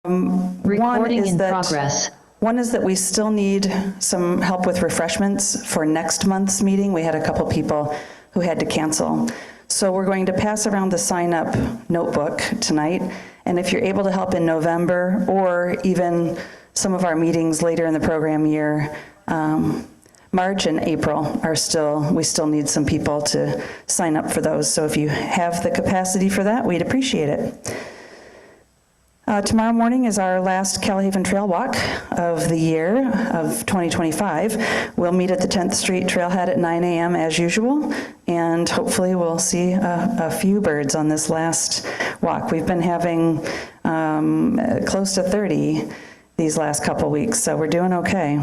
Recording in progress. One is that we still need some help with refreshments for next month's meeting. We had a couple people who had to cancel. So we're going to pass around the sign-up notebook tonight. And if you're able to help in November or even some of our meetings later in the program year, March and April we still need some people to sign up for those. So if you have the capacity for that, we'd appreciate it. Tomorrow morning is our last Calihaven Trail Walk of the year of 2025. We'll meet at the 10th Street Trailhead at 9 a.m. as usual, and hopefully we'll see a few birds on this last walk. We've been having close to 30 these last couple weeks, so we're doing okay.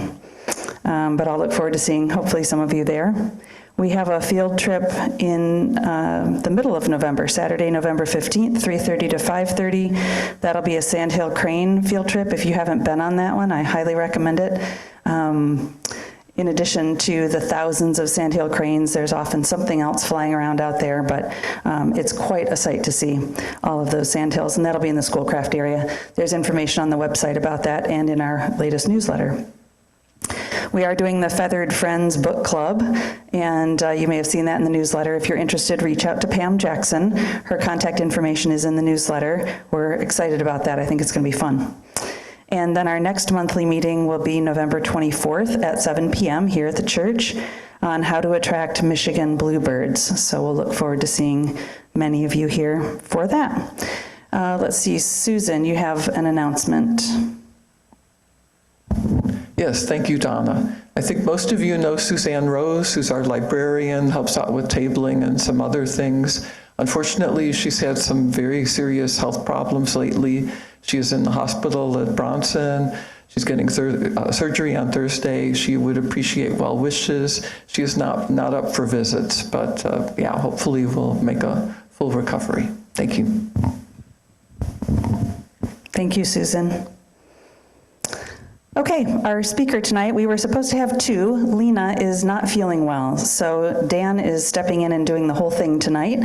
But I'll look forward to seeing hopefully some of you there. We have a field trip in the middle of November, Saturday, November 15th, 3:30 to 5:30. That'll be a Sandhill Crane field trip. If you haven't been on that one, I highly recommend it. In addition to the thousands of sandhill cranes, there's often something else flying around out there, but it's quite a sight to see all of those sandhills, and that'll be in the Schoolcraft area. There's information on the website about that and in our latest newsletter. We are doing the Feathered Friends Book Club, and you may have seen that in the newsletter. If you're interested, reach out to Pam Jackson. Her contact information is in the newsletter. We're excited about that. I think it's going to be fun. And then our next monthly meeting will be November 24th at 7 p.m. here at the church on how to attract Michigan bluebirds. So we'll look forward to seeing many of you here for that. Let's see, Susan, you have an announcement. Yes, thank you, Donna. I think most of you know Suzanne Rose, who's our librarian, helps out with tabling and some other things. Unfortunately, she's had some very serious health problems lately. She is in the hospital at Bronson. She's getting surgery on Thursday. She would appreciate well wishes. She is not up for visits, but yeah, hopefully we'll make a full recovery. Thank you. Thank you, Susan. Okay, our speaker tonight, we were supposed to have two. Lena is not feeling well, so Dan is stepping in and doing the whole thing tonight.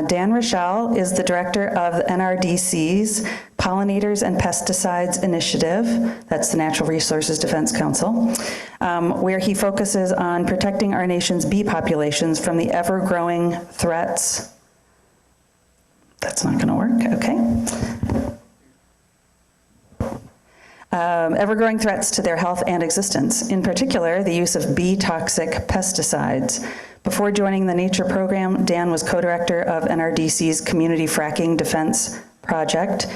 Dan Rochelle is the director of the NRDC's Pollinators and Pesticides Initiative. That's the Natural Resources Defense Council, where he focuses on protecting our nation's bee populations from the ever-growing threats. That's not going to work, okay. Ever-growing threats to their health and existence, in particular, the use of bee-toxic pesticides. Before joining the Nature program, Dan was co-director of NRDC's Community Fracking Defense Project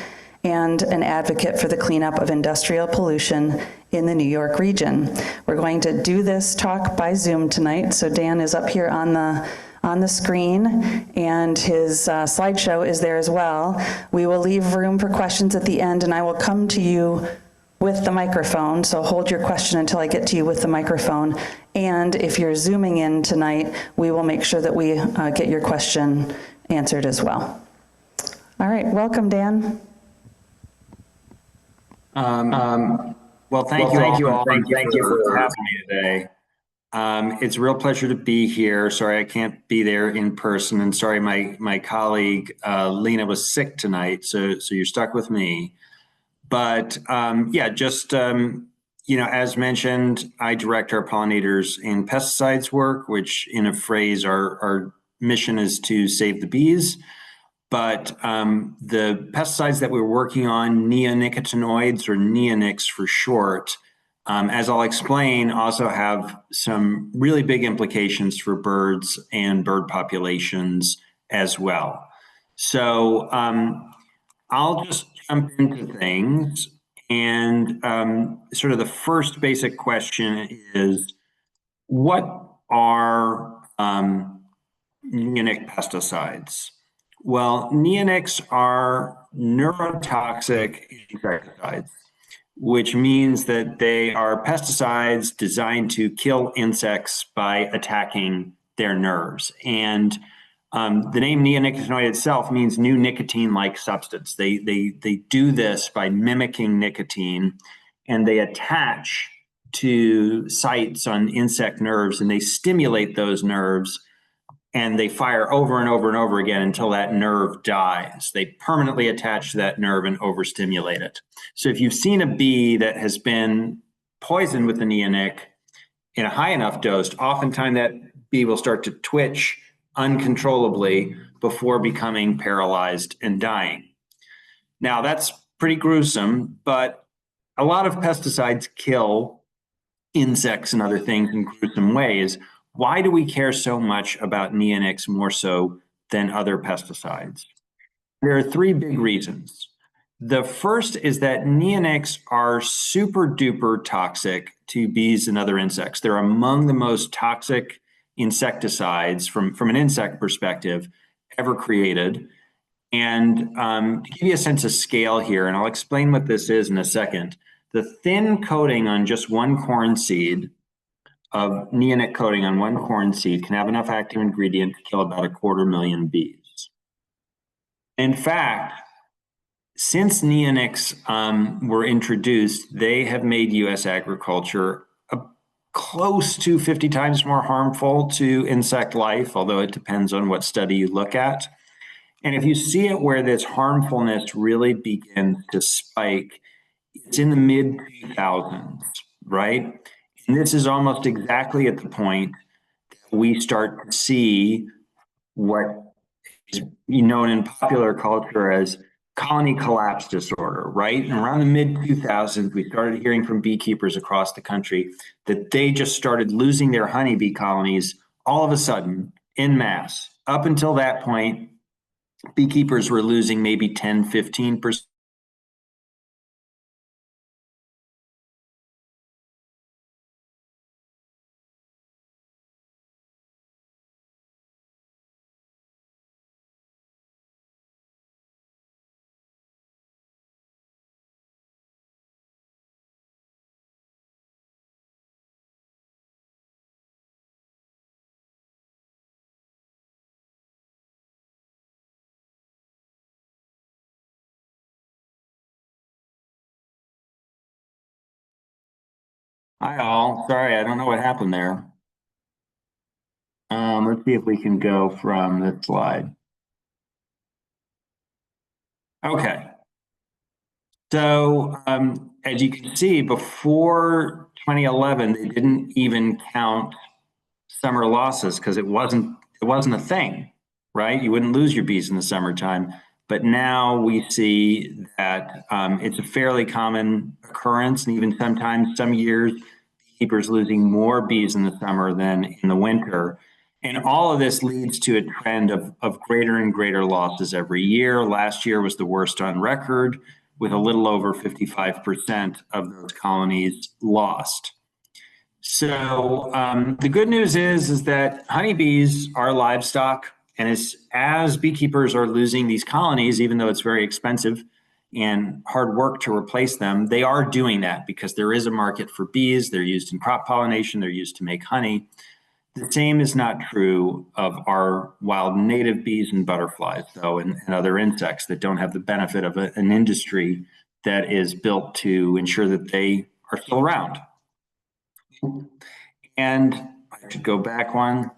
and an advocate for the cleanup of industrial pollution in the New York region. We're going to do this talk by Zoom tonight, so Dan is up here on the screen, and his slideshow is there as well. We will leave room for questions at the end, and I will come to you with the microphone, so hold your question until I get to you with the microphone. And if you're Zooming in tonight, we will make sure that we get your question answered as well. All right, welcome, Dan. Well, thank you all. Thank you for having me today. It's a real pleasure to be here. Sorry I can't be there in person, and sorry my colleague Lena was sick tonight, so you're stuck with me. But yeah, just as mentioned, I direct our pollinators and pesticides work, which in a phrase, our mission is to save the bees. But the pesticides that we're working on, neonicotinoids, or neonics for short, as I'll explain, also have some really big implications for birds and bird populations as well. So I'll just jump into things. And sort of the first basic question is, what are neonic pesticides? Well, neonics are neurotoxic insecticides, which means that they are pesticides designed to kill insects by attacking their nerves. And the name neonicotinoid itself means new nicotine-like substance. They do this by mimicking nicotine, and they attach to sites on insect nerves, and they stimulate those nerves and they fire over and over and over again until that nerve dies. They permanently attach to that nerve and overstimulate it. So if you've seen a bee that has been poisoned with the neonic in a high enough dose, oftentimes that bee will start to twitch uncontrollably before becoming paralyzed and dying. Now, that's pretty gruesome, but a lot of pesticides kill insects and other things in gruesome ways. Why do we care so much about neonics more so than other pesticides? There are three big reasons. The first is that neonics are super duper toxic to bees and other insects. They're among the most toxic insecticides from an insect perspective ever created. And to give you a sense of scale here, and I'll explain what this is in a second, the thin coating on just one corn seed of neonic coating on one corn seed can have enough active ingredient to kill about 250,000 bees. In fact, since neonics were introduced, they have made U.S. agriculture close to 50 times more harmful to insect life, although it depends on what study you look at. And if you see it where this harmfulness really begins to spike, it's in the mid 2000s, right? And this is almost exactly at the point that we start to see what is known in popular culture as colony collapse disorder, right? And around the mid 2000s, we started hearing from beekeepers across the country that they just started losing their honeybee colonies all of a sudden en masse. Up until that point, beekeepers were losing maybe 10, 15%. Hi all, sorry, I don't know what happened there. Let's see if we can go from this slide. Okay. So as you can see, before 2011, they didn't even count summer losses because it wasn't a thing, right? You wouldn't lose your bees in the summertime. But now we see that it's a fairly common occurrence, and even sometimes some years, beekeepers losing more bees in the summer than in the winter. And all of this leads to a trend of greater and greater losses every year. Last year was the worst on record, with a little over 55% of those colonies lost. So the good news is that honeybees are livestock, and as beekeepers are losing these colonies, even though it's very expensive and hard work to replace them, they are doing that because there is a market for bees. They're used in crop pollination. They're used to make honey. The same is not true of our wild native bees and butterflies, though, and other insects that don't have the benefit of an industry that is built to ensure that they are still around. And I should go back one.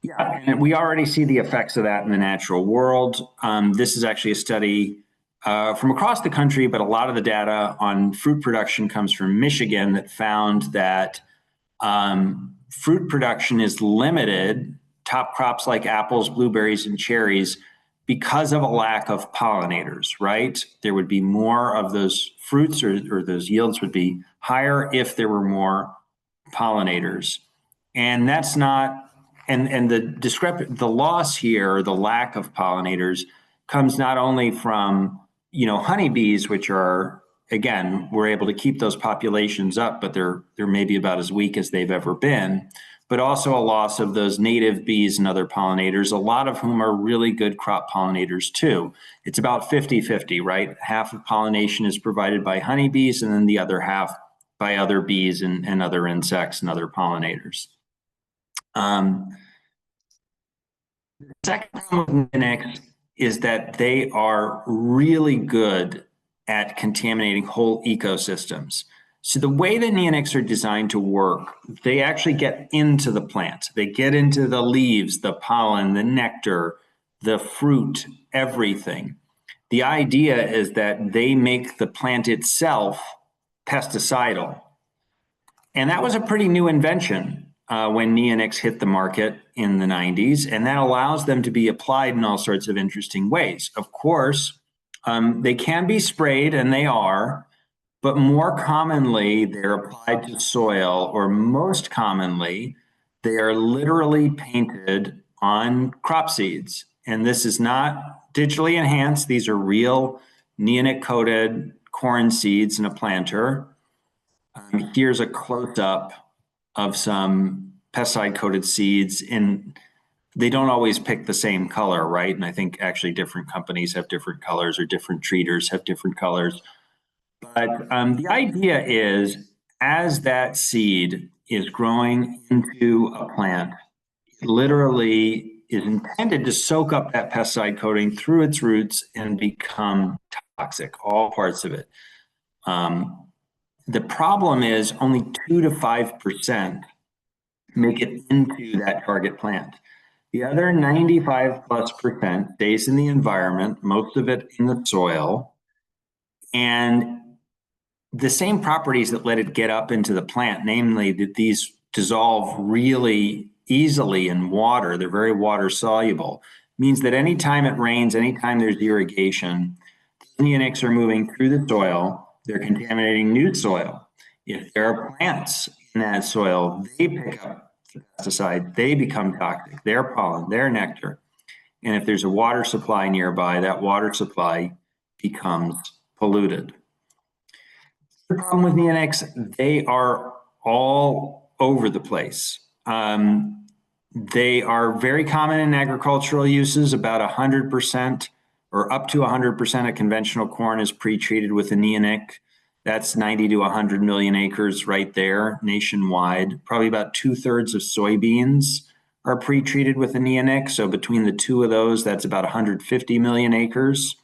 Yeah, and we already see the effects of that in the natural world. This is actually a study from across the country, but a lot of the data on fruit production comes from Michigan that found that fruit production is limited, top crops like apples, blueberries, and cherries, because of a lack of pollinators, right? There would be more of those fruits or those yields would be higher if there were more pollinators. And that's not, and the loss here, the lack of pollinators comes not only from, honeybees, which are, again, we're able to keep those populations up, but they're maybe about as weak as they've ever been, but also a loss of those native bees and other pollinators, a lot of whom are really good crop pollinators too. It's about 50-50, right? Half of pollination is provided by honeybees, and then the other half by other bees and other insects and other pollinators. The second problem with neonics is that they are really good at contaminating whole ecosystems. So the way that neonics are designed to work, they actually get into the plant. They get into the leaves, the pollen, the nectar, the fruit, everything. The idea is that they make the plant itself pesticidal. And that was a pretty new invention when neonics hit the market in the 90s, and that allows them to be applied in all sorts of interesting ways. Of course, they can be sprayed, and they are, but more commonly, they're applied to soil, or most commonly, they are literally painted on crop seeds. And this is not digitally enhanced. These are real neonic-coated corn seeds in a planter. Here's a close-up of some pesticide-coated seeds, and they don't always pick the same color, right? And I think actually different companies have different colors, or different treaters have different colors. But the idea is, as that seed is growing into a plant, it literally is intended to soak up that pesticide coating through its roots and become toxic, all parts of it. The problem is only 2 to 5% make it into that target plant. The other 95+% stays in the environment, most of it in the soil, and the same properties that let it get up into the plant, namely that these dissolve really easily in water, they're very water soluble, means that anytime it rains, anytime there's irrigation, neonics are moving through the soil, they're contaminating new soil. If there are plants in that soil, they pick up the pesticide, they become toxic, their pollen, their nectar. And if there's a water supply nearby, that water supply becomes polluted. The problem with neonics, they are all over the place. They are very common in agricultural uses. About 100% or up to 100% of conventional corn is pre-treated with a neonic. That's 90 to 100 million acres right there nationwide. Probably about 2/3 of soybeans are pre-treated with a neonic. So between the two of those, that's about 150 million acres.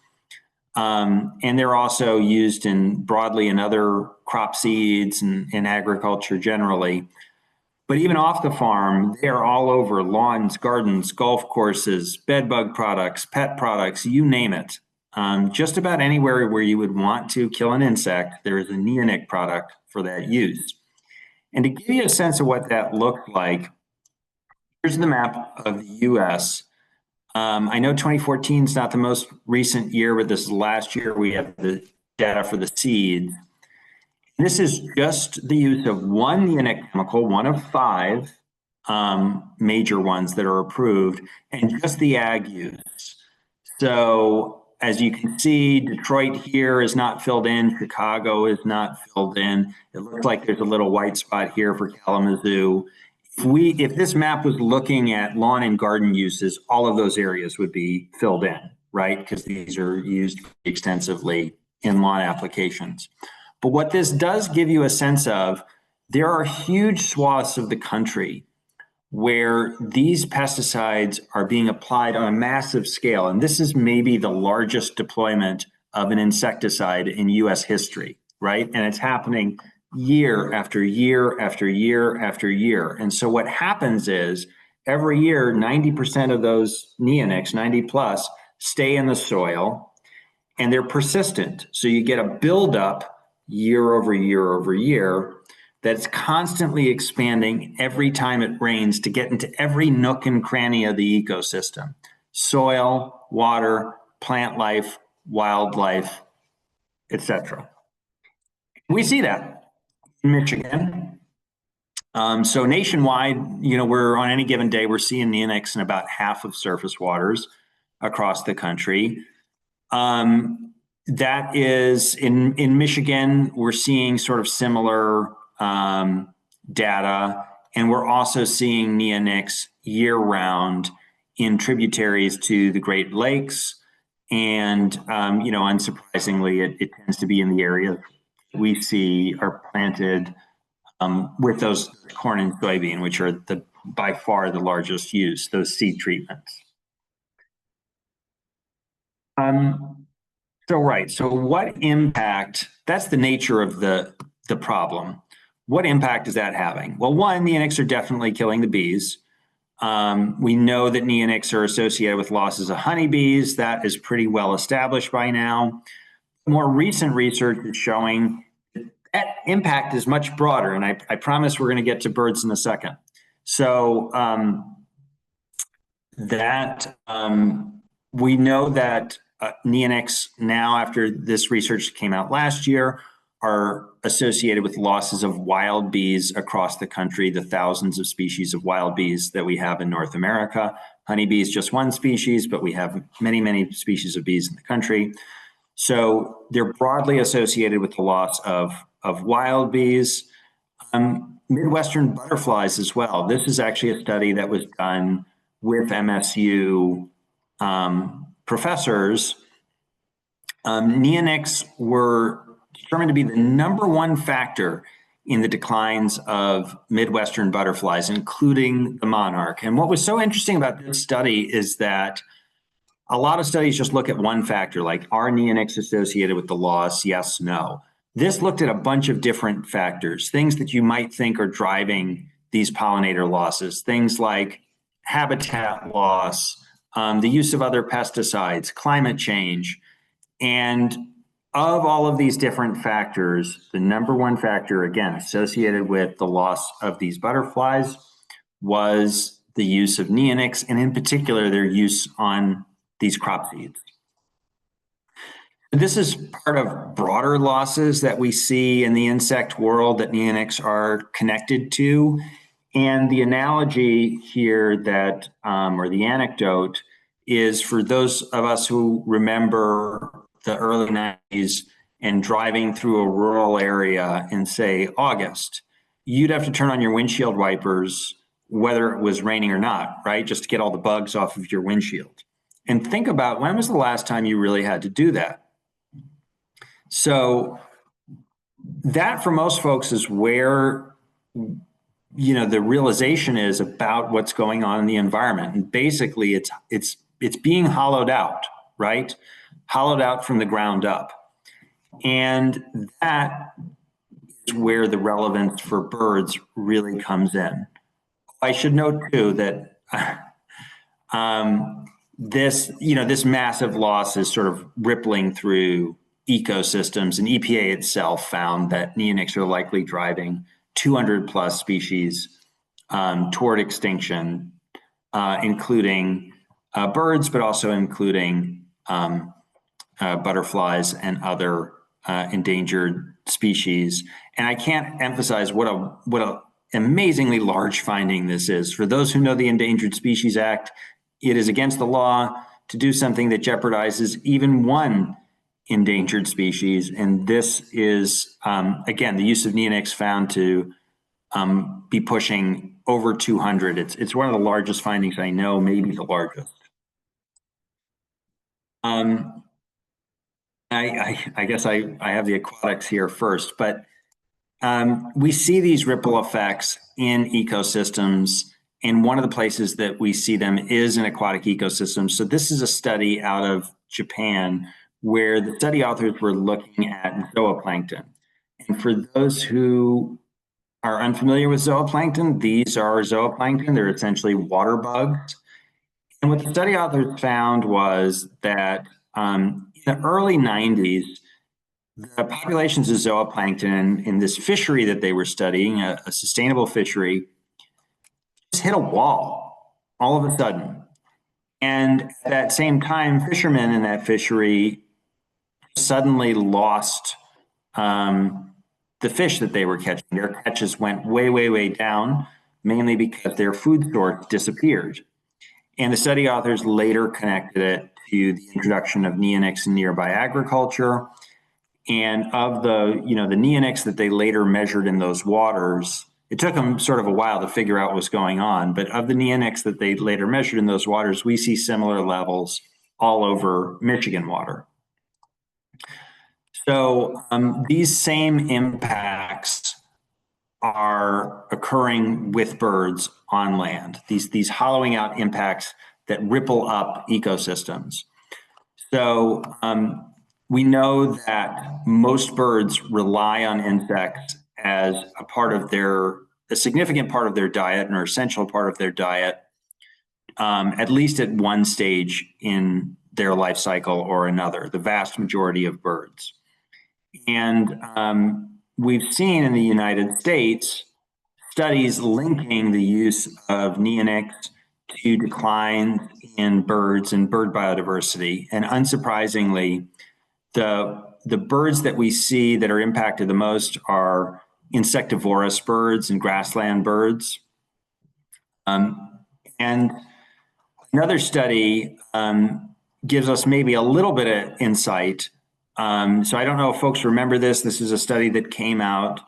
And they're also used broadly in other crop seeds and in agriculture generally. But even off the farm, they're all over lawns, gardens, golf courses, bed bug products, pet products, you name it. Just about anywhere where you would want to kill an insect, there is a neonic product for that use. And to give you a sense of what that looked like, here's the map of the US. I know 2014 is not the most recent year, but this is last year we have the data for the seeds. This is just the use of one neonic chemical, one of 5 major ones that are approved, and just the ag use. So as you can see, Detroit here is not filled in, Chicago is not filled in. It looks like there's a little white spot here for Kalamazoo. If this map was looking at lawn and garden uses, all of those areas would be filled in, right? Because these are used extensively in lawn applications. But what this does give you a sense of, there are huge swaths of the country where these pesticides are being applied on a massive scale. And this is maybe the largest deployment of an insecticide in US history, right? And it's happening year after year after year after year. And so what happens is every year, 90% of those neonics, 90+, stay in the soil and they're persistent. So you get a buildup year over year over year that's constantly expanding every time it rains to get into every nook and cranny of the ecosystem: soil, water, plant life, wildlife, etc. We see that in Michigan. So nationwide, we're on any given day, we're seeing neonics in about half of surface waters across the country. That is in Michigan, we're seeing sort of similar data, and we're also seeing neonics year round in tributaries to the Great Lakes. And, unsurprisingly, it tends to be in the areas we see are planted with those corn and soybean, which are by far the largest use, those seed treatments. So what impact, that's the nature of the the problem. What impact is that having? Well, one, neonics are definitely killing the bees. We know that neonics are associated with losses of honeybees. That is pretty well established by now. More recent research is showing that impact is much broader, and I promise we're going to get to birds in a second. So we know that neonics now, after this research came out last year, are associated with losses of wild bees across the country, the thousands of species of wild bees that we have in North America. Honeybee is just one species, but we have many, many species of bees in the country. So they're broadly associated with the loss of wild bees. Midwestern butterflies as well. This is actually a study that was done with MSU professors. Neonics were determined to be the #1 factor in the declines of Midwestern butterflies, including the monarch. And what was so interesting about this study is that a lot of studies just look at one factor, like are neonics associated with the loss? Yes, no. This looked at a bunch of different factors, things that you might think are driving these pollinator losses, things like habitat loss, the use of other pesticides, climate change. And of all of these different factors, the #1 factor, again, associated with the loss of these butterflies was the use of neonics, and in particular, their use on these crop seeds. This is part of broader losses that we see in the insect world that neonics are connected to. And the analogy here that, or the anecdote, is for those of us who remember the early 90s and driving through a rural area in, say, August, you'd have to turn on your windshield wipers, whether it was raining or not, right? Just to get all the bugs off of your windshield. And think about, when was the last time you really had to do that? So that, for most folks, is where, you know, the realization is about what's going on in the environment. And basically it's being hollowed out, right? Hollowed out from the ground up. And that is where the relevance for birds really comes in. I should note too that this massive loss is sort of rippling through ecosystems, and EPA itself found that neonics are likely driving 200 plus species toward extinction, including birds, but also including butterflies and other endangered species. And I can't emphasize what a amazingly large finding this is. For those who know the Endangered Species Act, it is against the law to do something that jeopardizes even one endangered species. And this is, again, the use of neonics found to be pushing over 200. It's one of the largest findings I know, maybe the largest. I guess I have the aquatics here first, but we see these ripple effects in ecosystems, and one of the places that we see them is in aquatic ecosystems. So this is a study out of Japan where the study authors were looking at zooplankton. And for those who are unfamiliar with zooplankton, these are zooplankton. They're essentially water bugs. And what the study authors found was that in the early 90s, the populations of zooplankton in this fishery that they were studying, a sustainable fishery, just hit a wall all of a sudden. And at that same time, fishermen in that fishery suddenly lost the fish that they were catching. Their catches went way, way, way down, mainly because their food source disappeared. And the study authors later connected it to the introduction of neonics in nearby agriculture. And of the neonics that they later measured in those waters, it took them sort of a while to figure out what's going on. But of the neonics that they later measured in those waters, we see similar levels all over Michigan water. So these same impacts are occurring with birds on land, these hollowing out impacts that ripple up ecosystems. So we know that most birds rely on insects as a significant part of their diet, and an essential part of their diet, at least at one stage in their life cycle or another, the vast majority of birds. And we've seen in the United States studies linking the use of neonics to declines in birds and bird biodiversity. And unsurprisingly, the birds that we see that are impacted the most are insectivorous birds and grassland birds. And another study gives us maybe a little bit of insight. So I don't know if folks remember this. This is a study that came out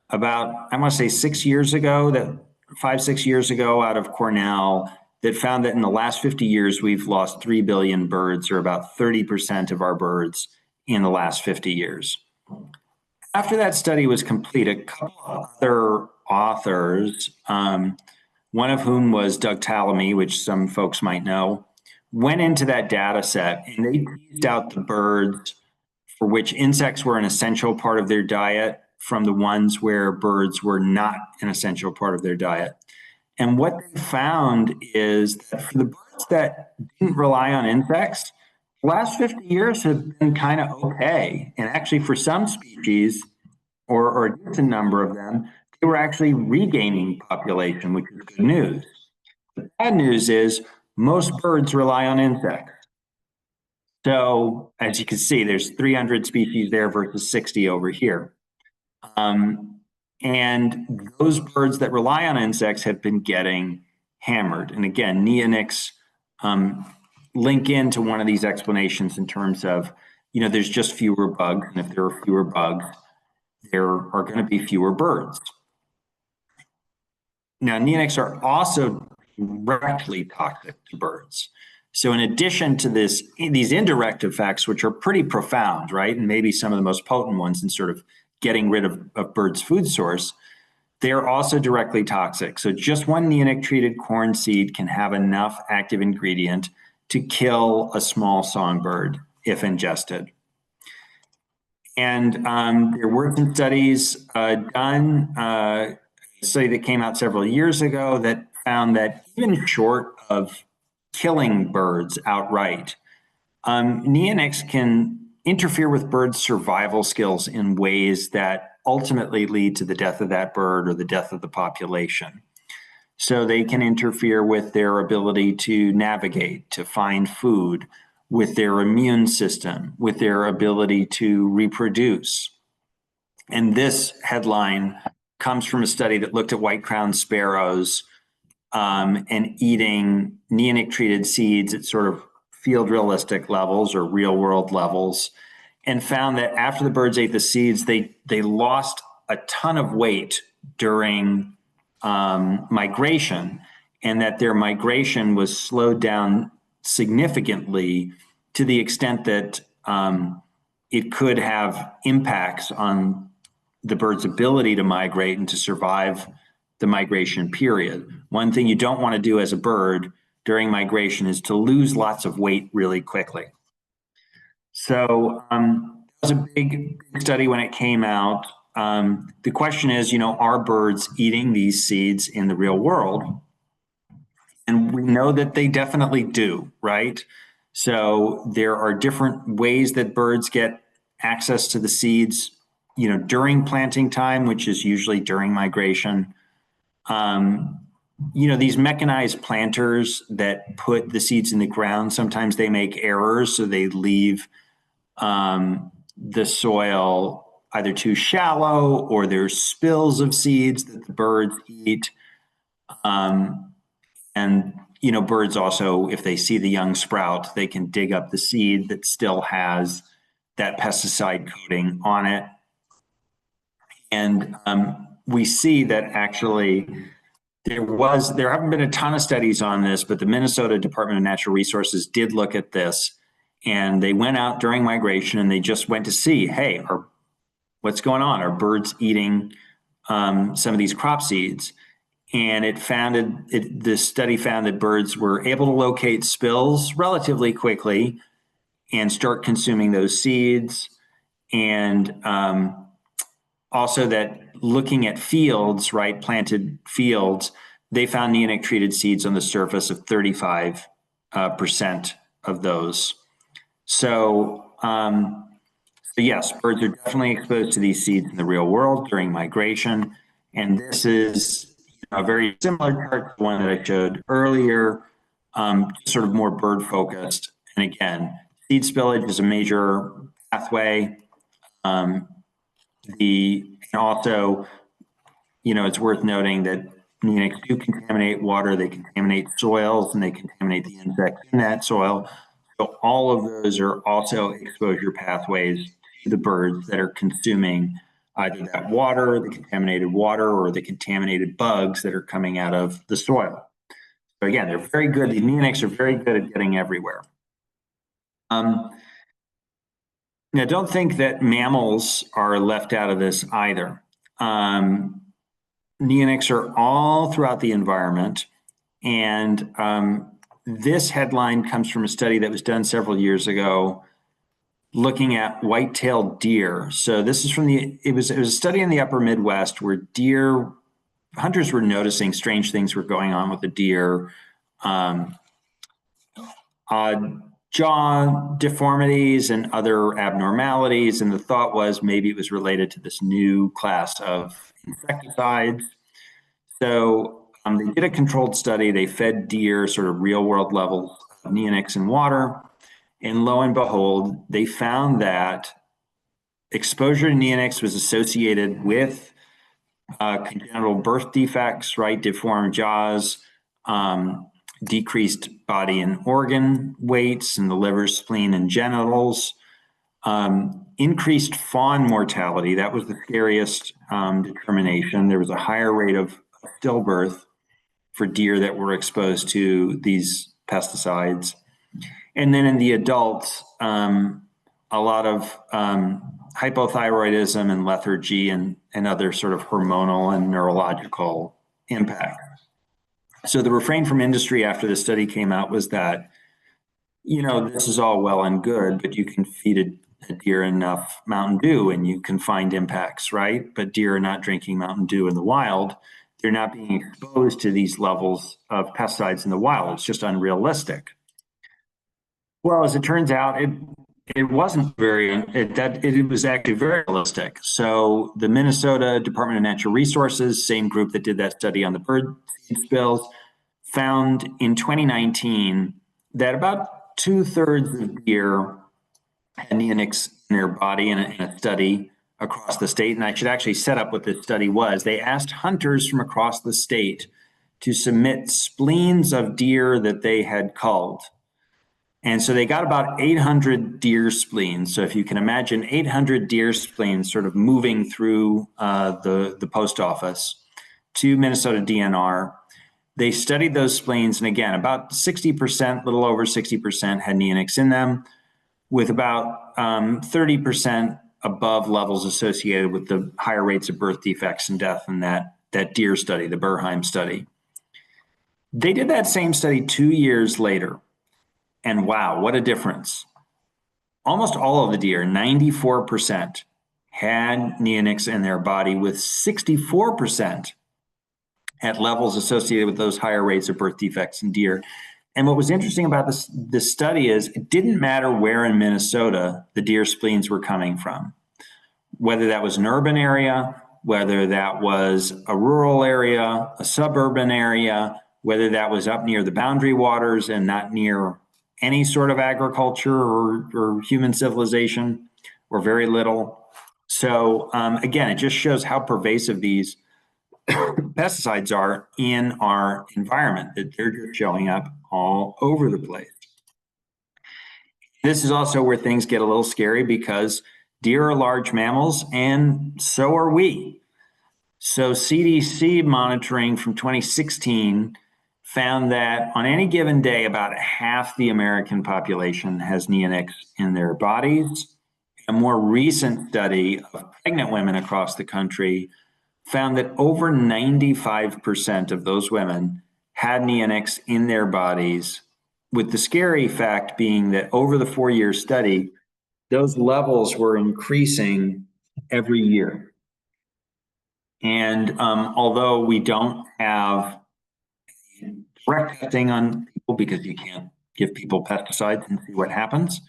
about, I want to say 6 years ago, 5-6 years ago, out of Cornell, that found that in the last 50 years, we've lost 3 billion birds, or about 30% of our birds in the last 50 years. After that study was complete, a couple of other authors, one of whom was Doug Tallamy, which some folks might know, went into that data set and they teased out the birds for which insects were an essential part of their diet from the ones where birds were not an essential part of their diet. And what they found is that for the birds that didn't rely on insects, the last 50 years have been kind of okay. And actually for some species, or a decent number of them, they were actually regaining population, which is good news. The bad news is most birds rely on insects. So as you can see, there's 300 species there versus 60 over here. And those birds that rely on insects have been getting hammered. And again, neonics link into one of these explanations in terms of, there's just fewer bugs. And if there are fewer bugs, there are going to be fewer birds. Now, neonics are also directly toxic to birds. So in addition to these indirect effects, which are pretty profound, right? And maybe some of the most potent ones in sort of getting rid of birds' food source, they are also directly toxic. So just one neonic-treated corn seed can have enough active ingredient to kill a small songbird if ingested. And there were some studies done, a study that came out several years ago that found that even short of killing birds outright, neonics can interfere with birds' survival skills in ways that ultimately lead to the death of that bird or the death of the population. So they can interfere with their ability to navigate, to find food, with their immune system, with their ability to reproduce. And this headline comes from a study that looked at white-crowned sparrows and eating neonic-treated seeds at sort of field realistic levels or real-world levels, and found that after the birds ate the seeds, they lost a ton of weight during migration, and that their migration was slowed down significantly to the extent that it could have impacts on the bird's ability to migrate and to survive the migration period. One thing you don't want to do as a bird during migration is to lose lots of weight really quickly. So it was a big study when it came out. The question is, are birds eating these seeds in the real world? And we know that they definitely do, right? So there are different ways that birds get access to the seeds, during planting time, which is usually during migration. These mechanized planters that put the seeds in the ground, sometimes they make errors, so they leave the soil either too shallow, or there's spills of seeds that the birds eat. And birds also, if they see the young sprout, they can dig up the seed that still has that pesticide coating on it. And we see that actually there haven't been a ton of studies on this, but the Minnesota Department of Natural Resources did look at this, and they went out during migration and they just went to see, hey, what's going on? Are birds eating some of these crop seeds? And this study found that birds were able to locate spills relatively quickly and start consuming those seeds. And also that looking at fields, right, planted fields, they found neonic treated seeds on the surface of 35% of those. So, yes, birds are definitely exposed to these seeds in the real world during migration. And this is a very similar chart to the one that I showed earlier, sort of more bird focused. And again, seed spillage is a major pathway. And also, it's worth noting that neonics do contaminate water, they contaminate soils, and they contaminate the insects in that soil. So all of those are also exposure pathways to the birds that are consuming either that water, the contaminated water, or the contaminated bugs that are coming out of the soil. So again, they're very good. The neonics are very good at getting everywhere. Now, don't think that mammals are left out of this either. Neonics are all throughout the environment. And this headline comes from a study that was done several years ago looking at white-tailed deer. So this is from it was a study in the upper Midwest where hunters were noticing strange things were going on with the deer. Jaw deformities and other abnormalities. And the thought was maybe it was related to this new class of insecticides. So they did a controlled study. They fed deer sort of real world levels of neonics in water. And lo and behold, they found that exposure to neonics was associated with congenital birth defects, right? Deformed jaws, decreased body and organ weights in the liver, spleen, and genitals, increased fawn mortality. That was the scariest determination. There was a higher rate of stillbirth for deer that were exposed to these pesticides. And then in the adults, a lot of hypothyroidism and lethargy and other sort of hormonal and neurological impact. So the refrain from industry after the study came out was that, this is all well and good, but you can feed a deer enough Mountain Dew and you can find impacts, right? But deer are not drinking Mountain Dew in the wild. They're not being exposed to these levels of pesticides in the wild. It's just unrealistic. Well, as it turns out, it wasn't it was actually very realistic. So the Minnesota Department of Natural Resources, same group that did that study on the bird seed spills, found in 2019 that about 2/3 of deer had neonics in their body in a study across the state. And I should actually set up what this study was. They asked hunters from across the state to submit spleens of deer that they had culled. And so they got about 800 deer spleens. So if you can imagine 800 deer spleens sort of moving through the post office to Minnesota DNR, they studied those spleens. And again, about 60%, little over 60% had neonics in them, with about 30% above levels associated with the higher rates of birth defects and death in that deer study, the Burheim study. They did that same study 2 years later. And wow, what a difference. Almost all of the deer, 94%, had neonics in their body, with 64% at levels associated with those higher rates of birth defects in deer. And what was interesting about this study is it didn't matter where in Minnesota the deer spleens were coming from, whether that was an urban area, whether that was a rural area, a suburban area, whether that was up near the boundary waters and not near any sort of agriculture or human civilization, or very little. So again, it just shows how pervasive these pesticides are in our environment, that they're just showing up all over the place. This is also where things get a little scary, because deer are large mammals and so are we. So CDC monitoring from 2016 found that on any given day, about half the American population has neonics in their bodies. A more recent study of pregnant women across the country found that over 95% of those women had neonics in their bodies, with the scary fact being that over the 4-year study, those levels were increasing every year. And although we don't have direct testing on people because you can't give people pesticides and see what happens,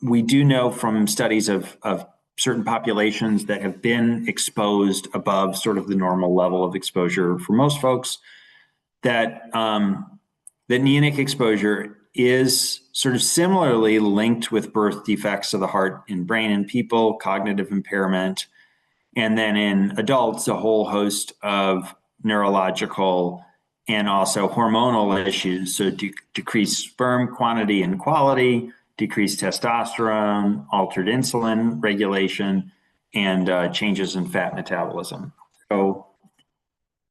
we do know from studies of certain populations that have been exposed above sort of the normal level of exposure for most folks that that neonic exposure is sort of similarly linked with birth defects of the heart and brain in people, cognitive impairment, and then in adults, a whole host of neurological and also hormonal issues. So decreased sperm quantity and quality, decreased testosterone, altered insulin regulation, and changes in fat metabolism. So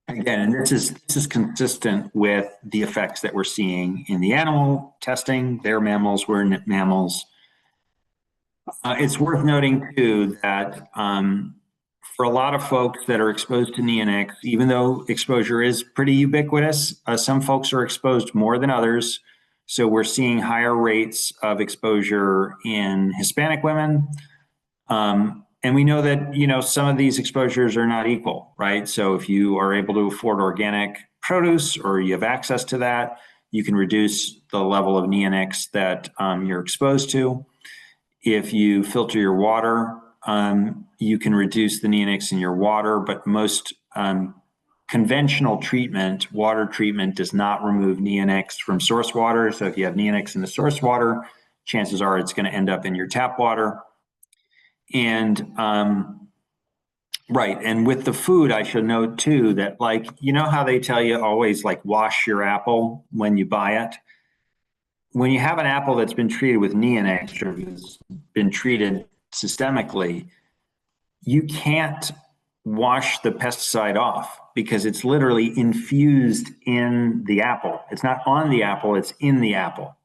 again, and this is consistent with the effects that we're seeing in the animal testing. They're mammals, we're mammals. It's worth noting too that for a lot of folks that are exposed to neonics, even though exposure is pretty ubiquitous, some folks are exposed more than others. So we're seeing higher rates of exposure in Hispanic women. And we know that, you know, some of these exposures are not equal, right? So if you are able to afford organic produce or you have access to that, you can reduce the level of neonics that you're exposed to. If you filter your water, you can reduce the neonics in your water, but most conventional treatment, water treatment, does not remove neonics from source water. So if you have neonics in the source water, chances are it's going to end up in your tap water. And right, and with the food, I should note too that, like, you know how they tell you always like wash your apple when you buy it? When you have an apple that's been treated with neonics or has been treated systemically, you can't wash the pesticide off because it's literally infused in the apple. It's not on the apple, it's in the apple.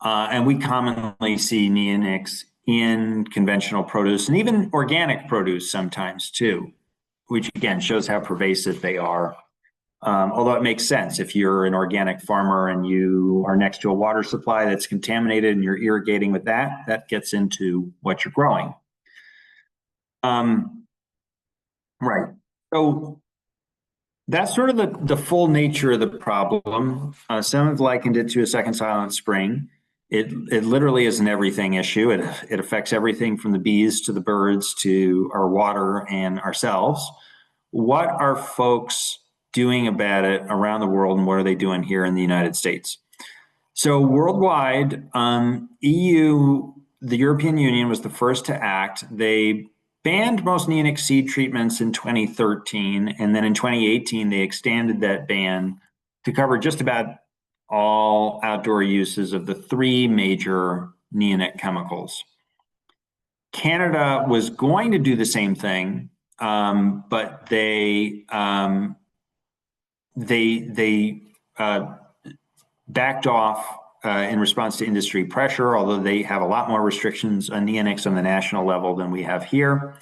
And we commonly see neonics in conventional produce and even organic produce sometimes too, which again shows how pervasive they are. Although it makes sense if you're an organic farmer and you are next to a water supply that's contaminated and you're irrigating with that, that gets into what you're growing. Right. So that's sort of the full nature of the problem. Some have likened it to a second silent spring. It literally is an everything issue. It affects everything from the bees to the birds to our water and ourselves. What are folks doing about it around the world, and what are they doing here in the United States? So worldwide, EU, the European Union was the first to act. They banned most neonic seed treatments in 2013, and then in 2018, they extended that ban to cover just about all outdoor uses of the three major neonic chemicals. Canada was going to do the same thing, but they backed off in response to industry pressure, although they have a lot more restrictions on neonics on the national level than we have here.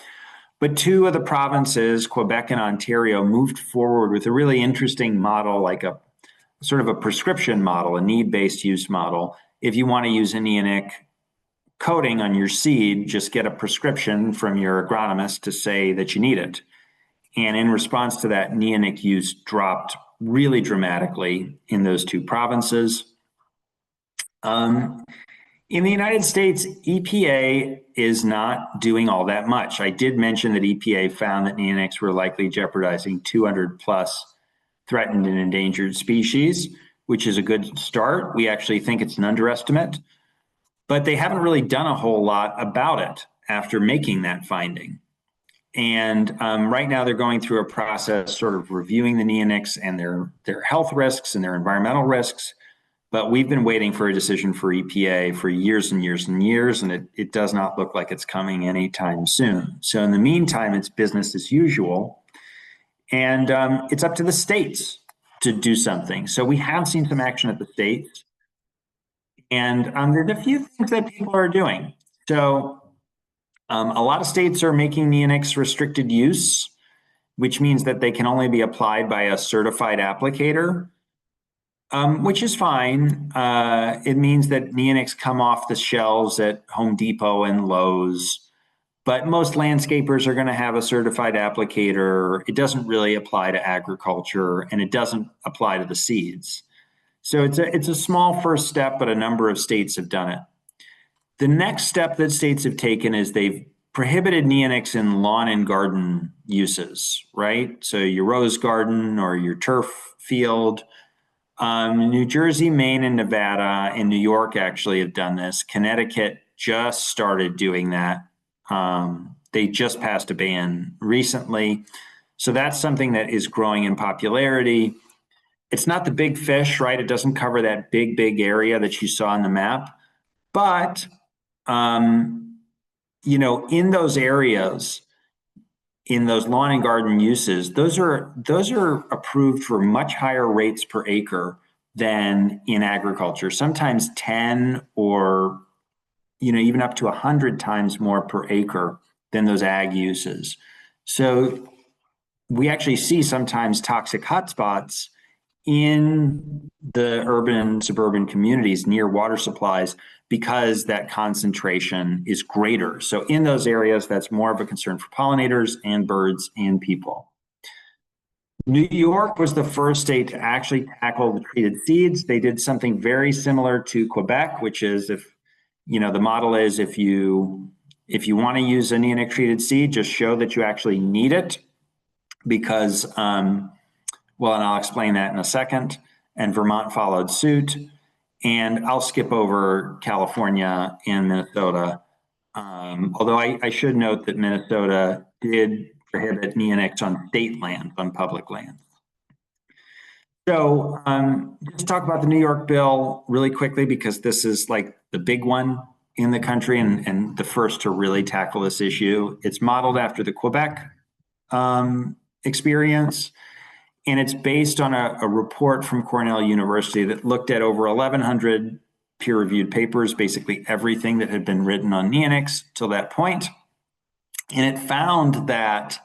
But two of the provinces, Quebec and Ontario, moved forward with a really interesting model, like a sort of a prescription model, a need-based use model. If you want to use a neonic coating on your seed, just get a prescription from your agronomist to say that you need it. And in response to that, neonic use dropped really dramatically in those two provinces. In the United States, EPA is not doing all that much. I did mention that EPA found that neonics were likely jeopardizing 200 plus threatened and endangered species, which is a good start. We actually think it's an underestimate, but they haven't really done a whole lot about it after making that finding. And right now they're going through a process sort of reviewing the neonics and their health risks and their environmental risks. But we've been waiting for a decision for EPA for years and years and years, and it does not look like it's coming anytime soon. So in the meantime, it's business as usual. And it's up to the states to do something. So we have seen some action at the states. And there's a few things that people are doing. So a lot of states are making neonics restricted use, which means that they can only be applied by a certified applicator, which is fine. It means that neonics come off the shelves at Home Depot and Lowe's, but most landscapers are going to have a certified applicator. It doesn't really apply to agriculture, and it doesn't apply to the seeds. So it's a small first step, but a number of states have done it. The next step that states have taken is they've prohibited neonics in lawn and garden uses, right? So your rose garden or your turf field. New Jersey, Maine, and Nevada, and New York actually have done this. Connecticut just started doing that. They just passed a ban recently. So that's something that is growing in popularity. It's not the big fish, right? It doesn't cover that big area that you saw on the map. But, you know, in those areas, in those lawn and garden uses, those are approved for much higher rates per acre than in agriculture, sometimes 10 or, you know, even up to 100 times more per acre than those ag uses. So we actually see sometimes toxic hotspots in the urban suburban communities near water supplies because that concentration is greater. So in those areas, that's more of a concern for pollinators and birds and people. New York was the first state to actually tackle the treated seeds. They did something very similar to Quebec, which is, if you know, the model is if you want to use a neonic treated seed, just show that you actually need it, because well, and I'll explain that in a second. And Vermont followed suit. And I'll skip over California and Minnesota. Although I should note that Minnesota did prohibit neonics on state land, on public land. So just talk about the New York bill really quickly, because this is like the big one in the country and the first to really tackle this issue. It's modeled after the Quebec experience. And it's based on a report from Cornell University that looked at over 1,100 peer-reviewed papers, basically everything that had been written on neonics till that point. And it found that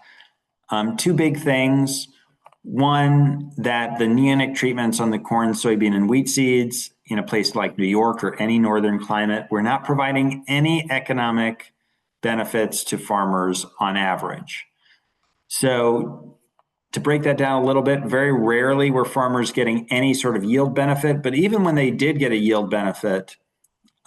two big things. One, that the neonic treatments on the corn, soybean, and wheat seeds in a place like New York or any northern climate were not providing any economic benefits to farmers on average. So to break that down a little bit, very rarely were farmers getting any sort of yield benefit, but even when they did get a yield benefit,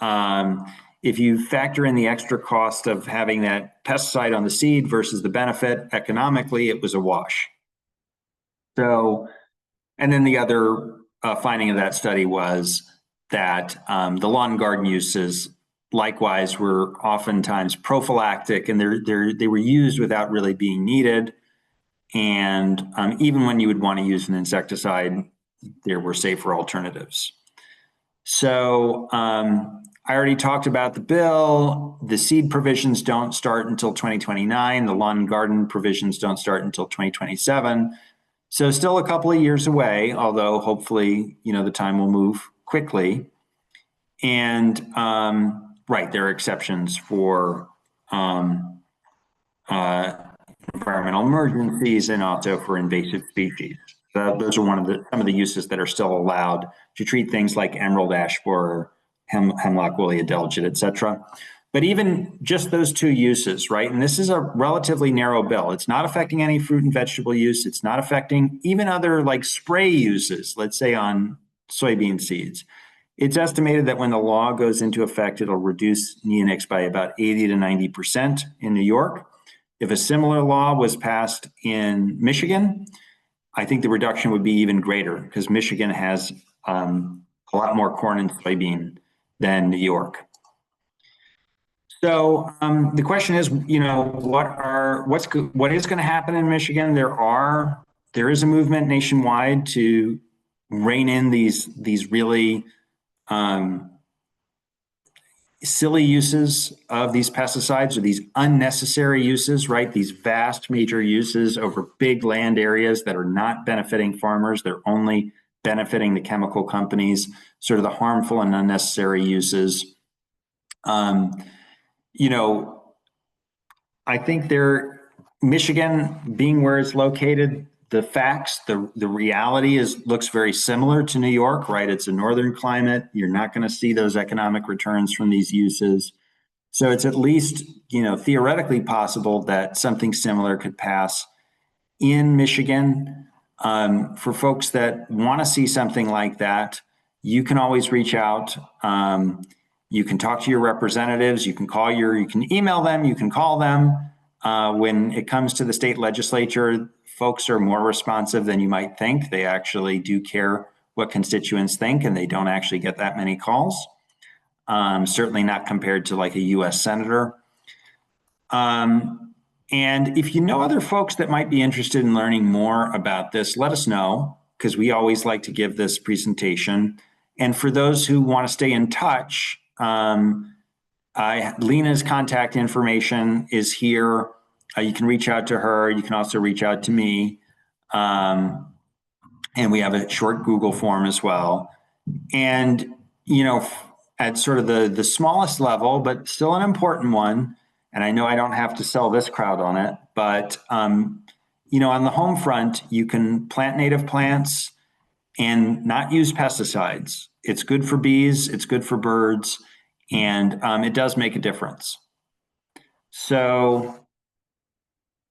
if you factor in the extra cost of having that pesticide on the seed versus the benefit, economically, it was a wash. So, and then the other finding of that study was that the lawn and garden uses likewise were oftentimes prophylactic, and they were used without really being needed. And even when you would want to use an insecticide, there were safer alternatives. So I already talked about the bill. The seed provisions don't start until 2029. The lawn and garden provisions don't start until 2027. So still a couple of years away, although hopefully, you know, the time will move quickly. And right, there are exceptions for environmental emergencies and also for invasive species. Those are some of the uses that are still allowed to treat things like emerald ash borer, hemlock woolly adelgid, et cetera. But even just those two uses, right? And this is a relatively narrow bill. It's not affecting any fruit and vegetable use. It's not affecting even other like spray uses, let's say on soybean seeds. It's estimated that when the law goes into effect, it'll reduce neonics by about 80 to 90% in New York. If a similar law was passed in Michigan, I think the reduction would be even greater, because Michigan has a lot more corn and soybean than New York. So the question is, you know, what is going to happen in Michigan? There is a movement nationwide to rein in these really silly uses of these pesticides, or these unnecessary uses, right? These vast major uses over big land areas that are not benefiting farmers. They're only benefiting the chemical companies, sort of the harmful and unnecessary uses. You know, I think Michigan being where it's located, the facts, the reality looks very similar to New York, right? It's a northern climate. You're not going to see those economic returns from these uses. So it's at least, theoretically possible that something similar could pass in Michigan. For folks that want to see something like that, you can always reach out. You can talk to your representatives. You can email them. You can call them. When it comes to the state legislature, folks are more responsive than you might think. They actually do care what constituents think, and they don't actually get that many calls. Certainly not compared to like a U.S. senator. And if you know other folks that might be interested in learning more about this, let us know, because we always like to give this presentation. And for those who want to stay in touch, Lena's contact information is here. You can reach out to her. You can also reach out to me. And we have a short Google form as well. And, at sort of the smallest level, but still an important one, and I know I don't have to sell this crowd on it, but, on the home front, you can plant native plants and not use pesticides. It's good for bees, it's good for birds, and it does make a difference. So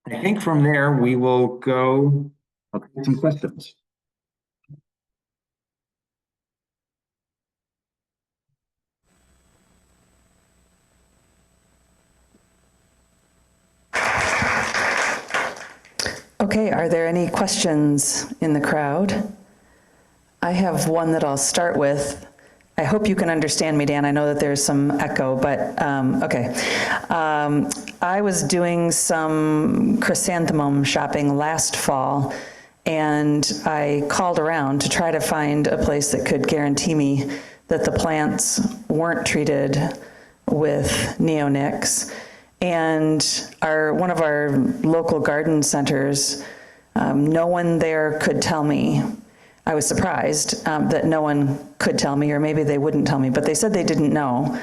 I think from there, we will go take some questions. Okay, are there any questions in the crowd? I have one that I'll start with. I hope you can understand me, Dan. I know that there's some echo, but okay. I was doing some chrysanthemum shopping last fall, and I called around to try to find a place that could guarantee me that the plants weren't treated with neonics. And one of our local garden centers, no one there could tell me. I was surprised that no one could tell me, or maybe they wouldn't tell me, but they said they didn't know.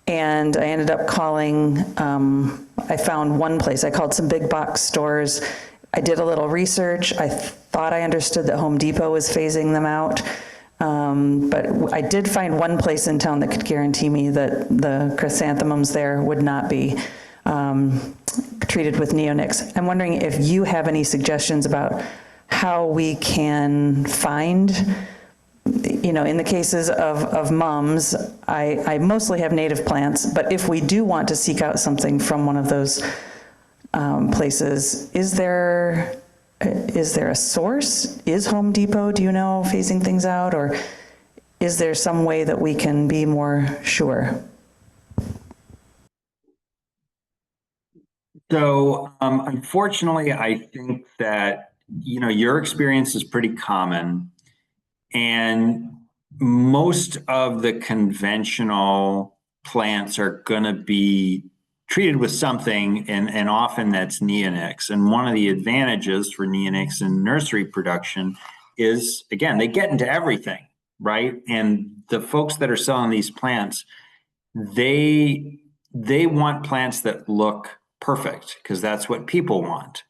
And I ended up calling, I found one place. I called some big box stores. I did a little research. I thought I understood that Home Depot was phasing them out. But I did find one place in town that could guarantee me that the chrysanthemums there would not be treated with neonics. I'm wondering if you have any suggestions about how we can find, in the cases of mums, I mostly have native plants, but if we do want to seek out something from one of those places, is there a source? Is Home Depot, do you know, phasing things out, or is there some way that we can be more sure? So, unfortunately, I think that, your experience is pretty common, and most of the conventional plants are going to be treated with something, and often that's neonics. And one of the advantages for neonics in nursery production is, again, they get into everything, right? And the folks that are selling these plants, they want plants that look perfect, because that's what people want.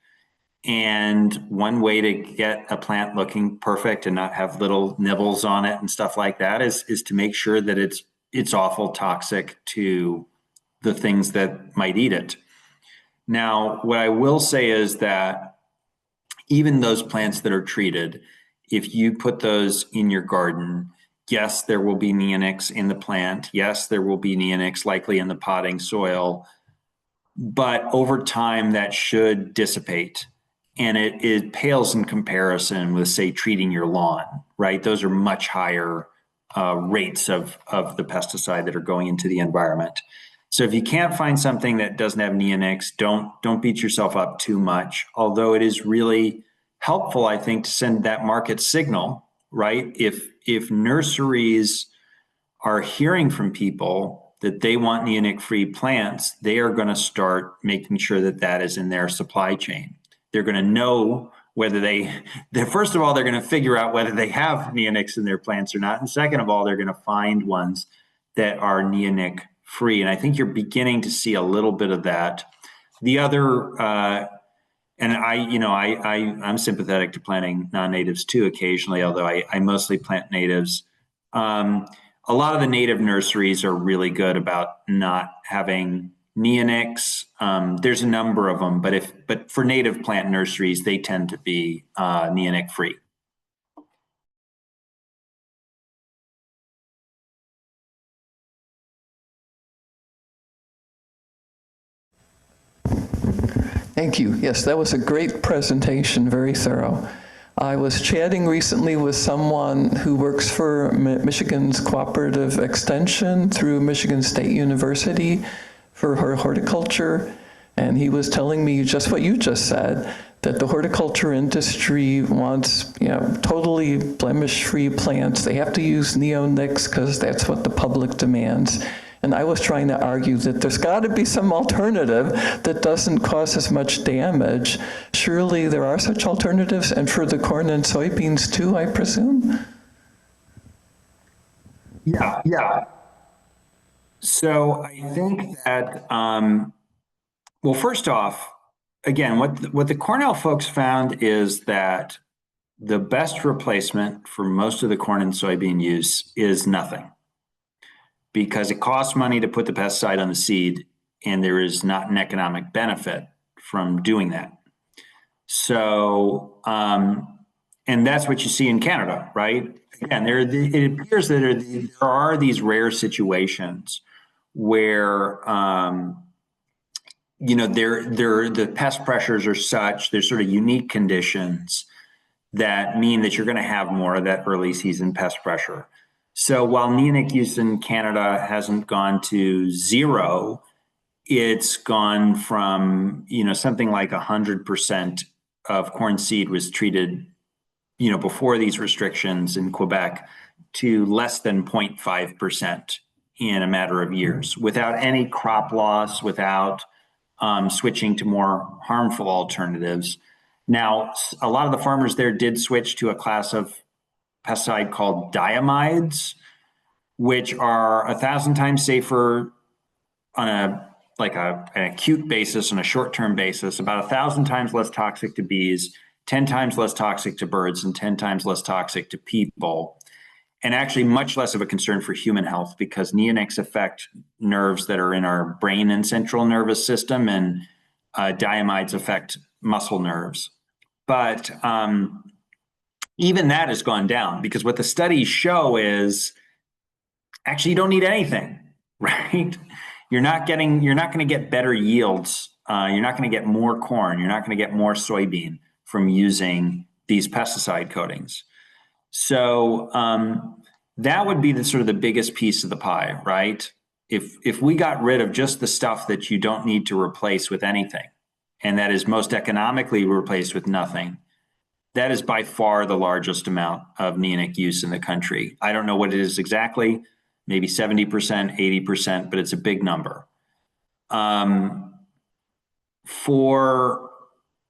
And one way to get a plant looking perfect and not have little nibbles on it and stuff like that is to make sure that it's awful toxic to the things that might eat it. Now, what I will say is that even those plants that are treated, if you put those in your garden, yes, there will be neonics in the plant. Yes, there will be neonics likely in the potting soil. But over time, that should dissipate. And it pales in comparison with, say, treating your lawn, right? Those are much higher rates of the pesticide that are going into the environment. So if you can't find something that doesn't have neonics, don't beat yourself up too much. Although it is really helpful, I think, to send that market signal, right? If nurseries are hearing from people that they want neonic-free plants, they are going to start making sure that that is in their supply chain. They're going to know whether first of all, they're going to figure out whether they have neonics in their plants or not. And second of all, they're going to find ones that are neonic free. And I think you're beginning to see a little bit of that. The other, and I'm sympathetic to planting non-natives too occasionally, although I mostly plant natives. A lot of the native nurseries are really good about not having neonics. There's a number of them, but for native plant nurseries, they tend to be neonic free. Thank you. Yes, that was a great presentation, very thorough. I was chatting recently with someone who works for Michigan's Cooperative Extension through Michigan State University for horticulture, and he was telling me just what you just said, that the horticulture industry wants, totally blemish-free plants. They have to use neonics because that's what the public demands. And I was trying to argue that there's got to be some alternative that doesn't cause as much damage. Surely there are such alternatives, and for the corn and soybeans too, I presume? Yeah. So I think that, well, first off, again, what the Cornell folks found is that the best replacement for most of the corn and soybean use is nothing, because it costs money to put the pesticide on the seed, and there is not an economic benefit from doing that. So, and that's what you see in Canada, right? Again, it appears that there are these rare situations where, the pest pressures are such, there's sort of unique conditions that mean that you're going to have more of that early season pest pressure. So while neonic use in Canada hasn't gone to zero, it's gone from, something like 100% of corn seed was treated, before these restrictions in Quebec, to less than 0.5% in a matter of years, without any crop loss, without switching to more harmful alternatives. Now, a lot of the farmers there did switch to a class of pesticide called diamides, which are 1,000 times safer on an acute basis, on a short-term basis, about 1,000 times less toxic to bees, 10 times less toxic to birds, and 10 times less toxic to people, and actually much less of a concern for human health, because neonics affect nerves that are in our brain and central nervous system, and diamides affect muscle nerves. But even that has gone down, because what the studies show is actually you don't need anything, right? You're not going to get better yields. You're not going to get more corn. You're not going to get more soybean from using these pesticide coatings. So that would be the sort of the biggest piece of the pie, right? If we got rid of just the stuff that you don't need to replace with anything, and that is most economically replaced with nothing, that is by far the largest amount of neonic use in the country. I don't know what it is exactly, maybe 70%, 80%, but it's a big number. For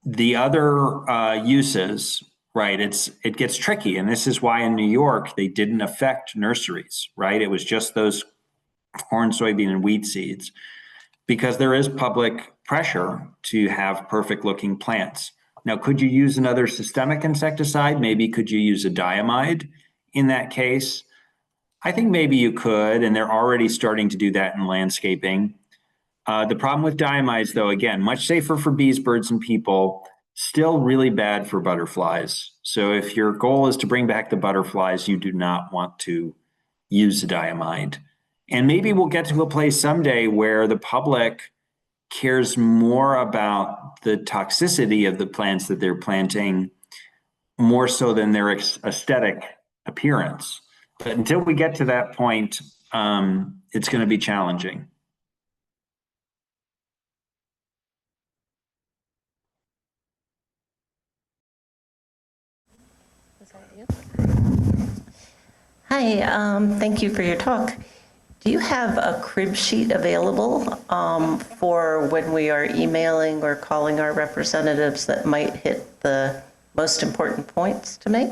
the other uses, right, it gets tricky. And this is why in New York, they didn't affect nurseries, right? It was just those corn, soybean, and wheat seeds, because there is public pressure to have perfect looking plants. Now, could you use another systemic insecticide? Maybe could you use a diamide in that case? I think maybe you could, and they're already starting to do that in landscaping. The problem with diamides, though, again, much safer for bees, birds, and people, still really bad for butterflies. So if your goal is to bring back the butterflies, you do not want to use a diamide. And maybe we'll get to a place someday where the public cares more about the toxicity of the plants that they're planting, more so than their aesthetic appearance. But until we get to that point, it's going to be challenging. Hi, thank you for your talk. Do you have a crib sheet available for when we are emailing or calling our representatives that might hit the most important points to make?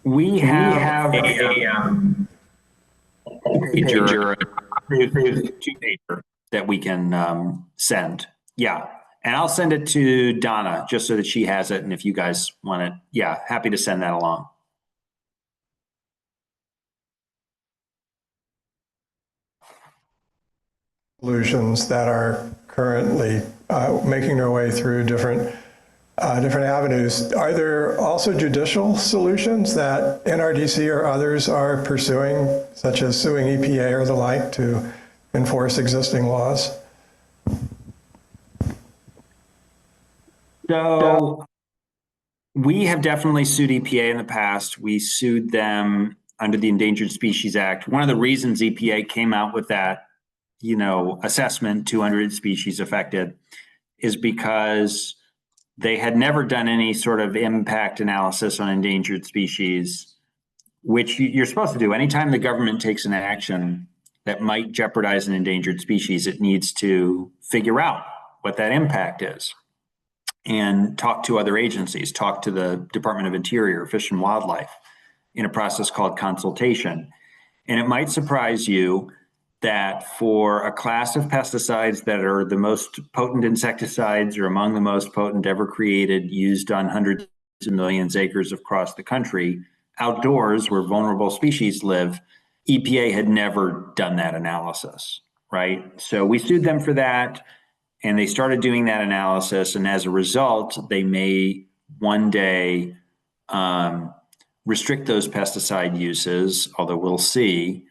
We have a two-pager that we can send. Yeah. And I'll send it to Donna just so that she has it. And if you guys want it, yeah, happy to send that along. Solutions that are currently making their way through different avenues. Are there also judicial solutions that NRDC or others are pursuing, such as suing EPA or the like, to enforce existing laws? So we have definitely sued EPA in the past. We sued them under the Endangered Species Act. One of the reasons EPA came out with that, assessment, 200 species affected, is because they had never done any sort of impact analysis on endangered species, which you're supposed to do. Anytime the government takes an action that might jeopardize an endangered species, it needs to figure out what that impact is and talk to other agencies, talk to the Department of Interior, Fish and Wildlife, in a process called consultation. And it might surprise you that for a class of pesticides that are the most potent insecticides or among the most potent ever created, used on hundreds of millions of acres across the country, outdoors where vulnerable species live, EPA had never done that analysis, right? So we sued them for that, and they started doing that analysis. And as a result, they may one day restrict those pesticide uses, although we'll see.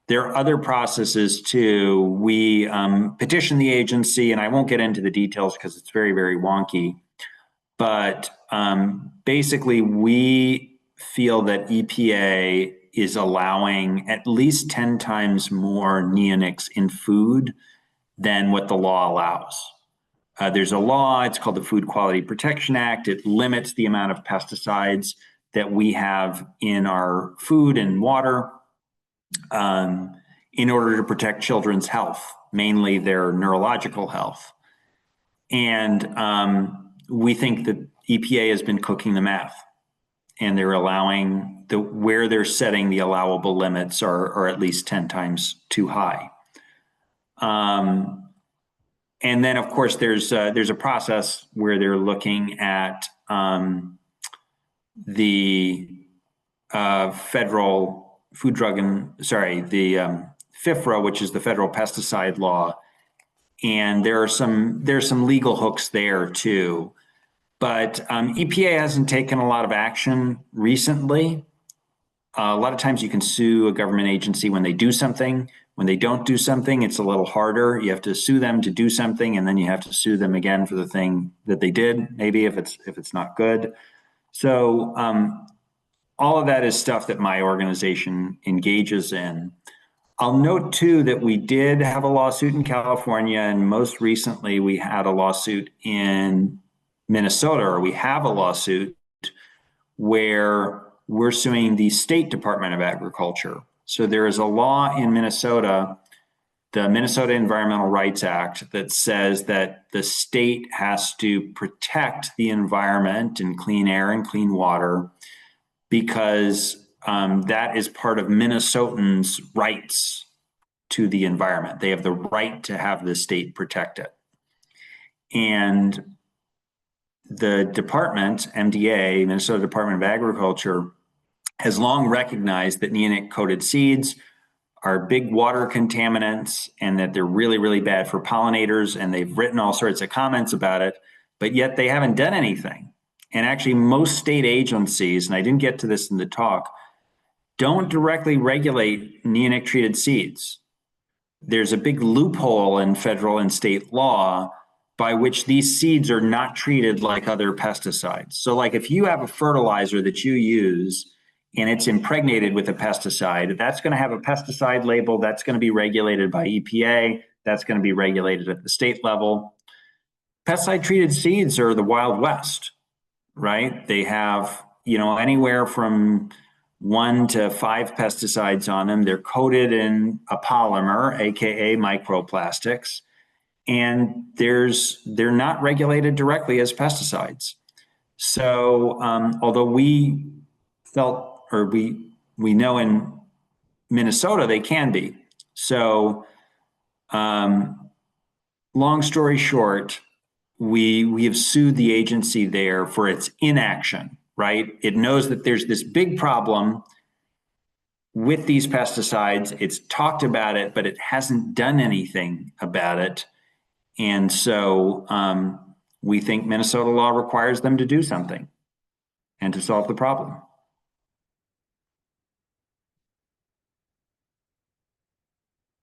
There are other processes too. We petition the agency, and I won't get into the details because it's very, very wonky. But basically, we feel that EPA is allowing at least 10 times more neonics in food than what the law allows. There's a law, it's called the Food Quality Protection Act. It limits the amount of pesticides that we have in our food and water in order to protect children's health, mainly their neurological health. And we think that EPA has been cooking the math, and they're allowing where they're setting the allowable limits are at least 10 times too high. And then, of course, there's a process where they're looking at the federal food drug the FIFRA, which is the federal pesticide law, and there's some legal hooks there too. But EPA hasn't taken a lot of action recently. A lot of times you can sue a government agency when they do something. When they don't do something, it's a little harder. You have to sue them to do something, and then you have to sue them again for the thing that they did, maybe if it's not good. So all of that is stuff that my organization engages in. I'll note too that we did have a lawsuit in California, and most recently we had a lawsuit in Minnesota, or we have a lawsuit where we're suing the State Department of Agriculture. So there is a law in Minnesota, the Minnesota Environmental Rights Act, that says that the state has to protect the environment and clean air and clean water, because that is part of Minnesotans' rights to the environment. They have the right to have the state protect it. And the department, MDA, Minnesota Department of Agriculture, has long recognized that neonic-coated seeds are big water contaminants and that they're really, really bad for pollinators. And they've written all sorts of comments about it, but yet they haven't done anything. And actually, most state agencies, and I didn't get to this in the talk, don't directly regulate neonic-treated seeds. There's a big loophole in federal and state law by which these seeds are not treated like other pesticides. So like if you have a fertilizer that you use and it's impregnated with a pesticide, that's going to have a pesticide label, that's going to be regulated by EPA, that's going to be regulated at the state level. Pesticide-treated seeds are the Wild West, right? They have, anywhere from 1 to 5 pesticides on them. They're coated in a polymer, AKA microplastics, and they're not regulated directly as pesticides. So although we felt, or we know in Minnesota they can be. So long story short, we have sued the agency there for its inaction, right? It knows that there's this big problem with these pesticides. It's talked about it, but it hasn't done anything about it. And so we think Minnesota law requires them to do something and to solve the problem.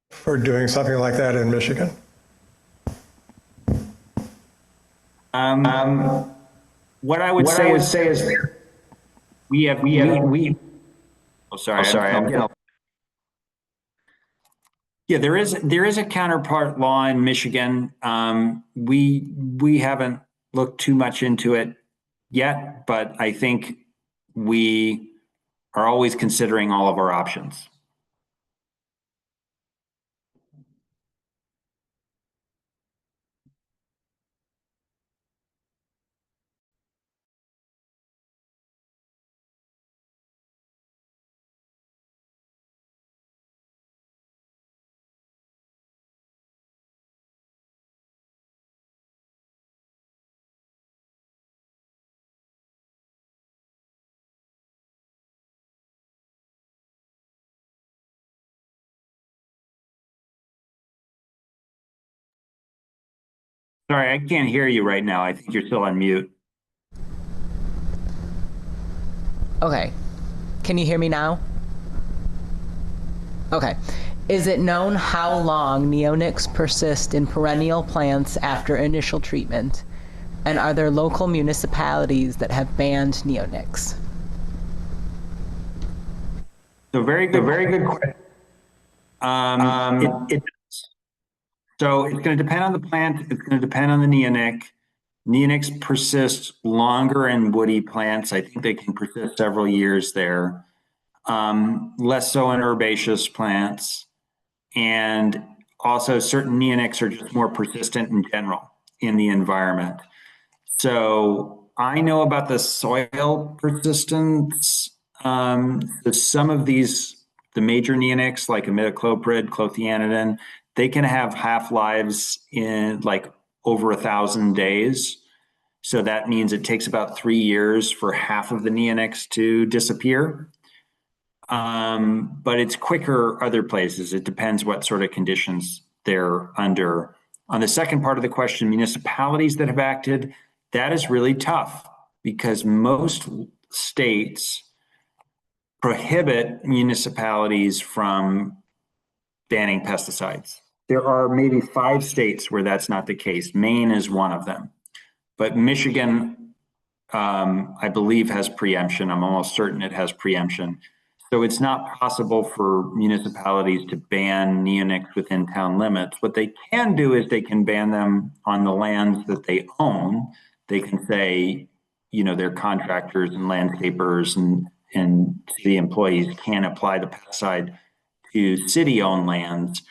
For doing something like that in Michigan? What I would say is we oh, sorry. Yeah, there is a counterpart law in Michigan. We haven't looked too much into it yet, but I think we are always considering all of our options. Sorry, I can't hear you right now. I think you're still on mute. Okay. Can you hear me now? Okay. Is it known how long neonics persist in perennial plants after initial treatment? And are there local municipalities that have banned neonics? So very good question. So it's going to depend on the plant. It's going to depend on the neonic. Neonics persist longer in woody plants. I think they can persist several years there. Less so in herbaceous plants. And also certain neonics are just more persistent in general in the environment. So I know about the soil persistence. Some of these, the major neonics like imidacloprid, clothianidin, they can have half-lives in like over 1,000 days. So that means it takes about 3 years for half of the neonics to disappear. But it's quicker other places. It depends what sort of conditions they're under. On the second part of the question, municipalities that have acted, that is really tough because most states prohibit municipalities from banning pesticides. There are maybe 5 states where that's not the case. Maine is one of them. But Michigan, I believe, has preemption. I'm almost certain it has preemption. So it's not possible for municipalities to ban neonics within town limits. What they can do is they can ban them on the lands that they own. They can say, you know, their contractors and landscapers and city employees can apply the pesticide to city-owned lands.